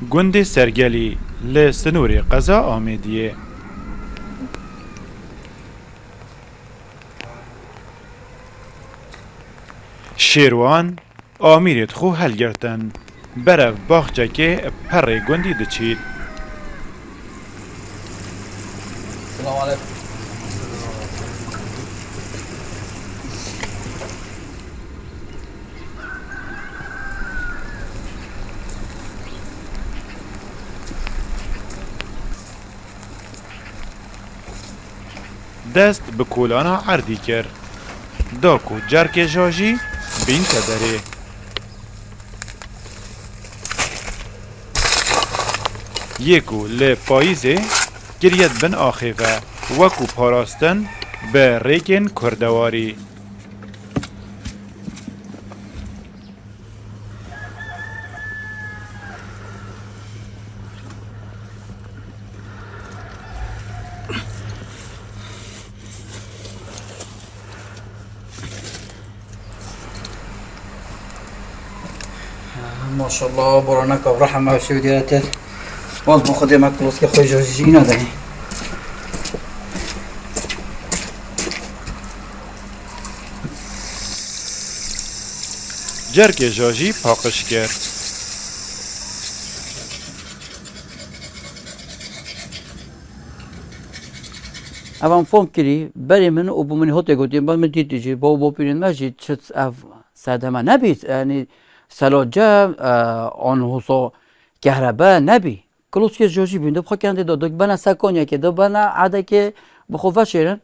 گوندê sergelî li Sinûrê qeza Amêdiyê. Şêrwan Amirê xwe helgirtin. Berev baxçekê perê gundî diçît. Selamun aleyküm. Dest bi kolana erdî kir. Da ku cerkê jajî bînte derê. Yê ku li payîzê giriyet bin axêve wekû parastin bi rêkên kurdewarî. ما شاء الله برانك برحمة وشو ديالتك سباز بخدمك كلوس كي خوي جوجينا داي Cerkê jajî paqij kir. اوام فهم کری بری من او بومنی هوته گفتیم بعد من دیدی چی با پیرین ماجی چت اف ساده نبید یعنی سلاجه آن حسا کهرباء نبی کلوس که جوجی بینده بخو کنده داد بنا سکانیا که دو بنا عاده که بخو فشرن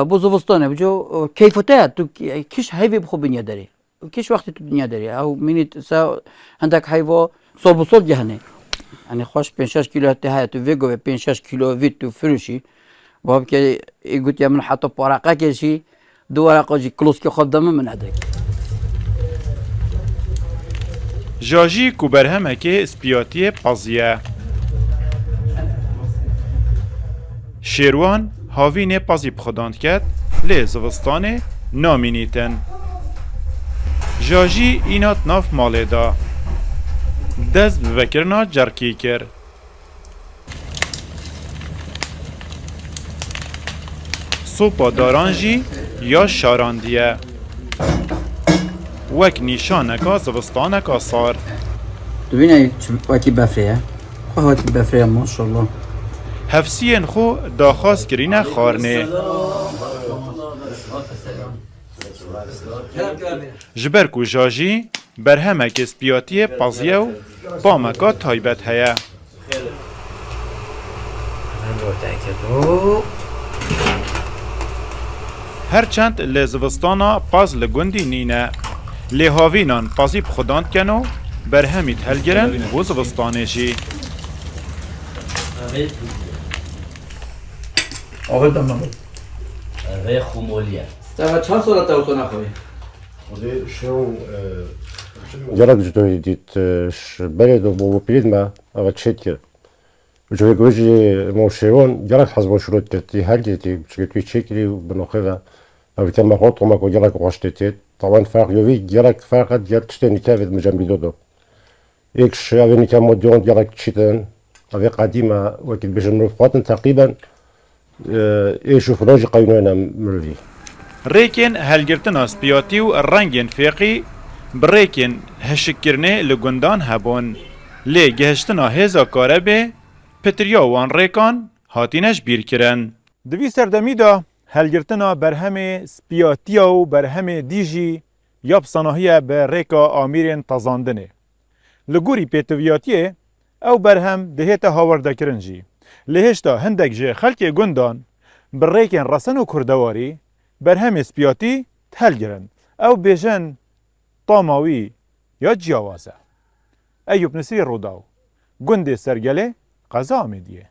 بزوستانه بجو کیفته تو کیش هیوی بخو بنیا داری کیش وقتی تو دنیا داری او منیت سا عندك هیوا صوب صوب جهنه يعني خوش 5 كيلو هي تو فيجو 5 كيلو فيت تو فروشي باب که قلت يا من حطوا ورقه كشي دو ورقه جي كلوس كي خدمه من هذاك Jajî ku berhemekê spiyatiyê paziye. Şêrwan havînê pazî bixwedand ket lê zivistanê namînîtin. Jajî îna nav malê da. Dest bi vekirina cerkî kir. Sopa daran jî ya şarandiye. Wek nîşaneka zivistaneka sar. ببینید وقتی بفریه وقتی بفریه ماشاءالله Hefsiyên xwe daxwaz kirîne xwarinê. Ji ber ku jajî berhemekê spiyatiyê paziye û pameka taybet heye. Herçend li zivistana paz li gundî nîne. Lê havînan pazî bixwedand ken û berhemî helgirin bû zivistanê jî. آقای دامنه غير خمولية تا چند سال تا تو نخوی Yarak jdoy dit beledo bo pilidma ava çetke. Joy goji mo şevon yarak hazbo şurut ketti her dedi çünkü çekili bunu khava. Abi tema hot ma ko yarak qoştetet. Taban fark yovi yarak fakat yat çten ikavet mujambidodo. Ek şaveni kam modyon yarak çiten ave qadima vakit bejmru fatin تقريبا ايشوف راجي قينونا مروي Rêkên helgirtina spiyatî û rengên fêqî bi rêkên hişikkirinê li gundan hebûn. Lê gihiştina hêza karebê pitiriya wan rêkan hatîne ji bîrkirin. Di vî serdemî de helgirtina berhemê spiyatiya û berhemê dî jî ya sanahiye bi rêka amîrên tezandinê. Li gorî pêtiviyatiyê ew berhem dihête hawerdekirin jî. Lê hêşta hindek ji xelkê gundan bi rêkên resin û kurdewarî berhemê spiyatî helgirin. Ew bêjin tamawî ya ciyawaz e. Eyûb Nisîrî Rodaw, gundê Sergelê, qeza Amêdiyê.